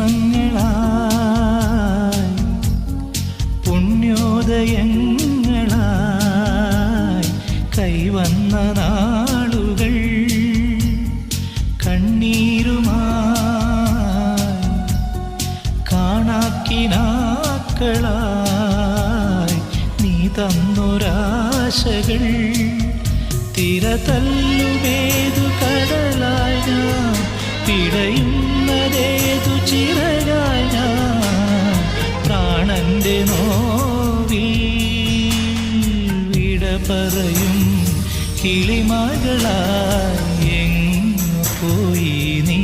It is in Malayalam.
ജന്മങ്ങളായി പുണ്യോദയങ്ങളായി കൈവന്ന നാളുകൾ കണ്ണീരുമായി കാണാക്കിനാക്കളായി നീ തന്നൊരാശകൾ തിരതല്ലുമേതു കടലായി ഞാൻ പിടയുന്നതേതു ചിറകായി ഞാൻ പ്രാണന്റെ നോവിൽ വിട പറയും കിളിമകളായി എങ്ങു പോയി നീ.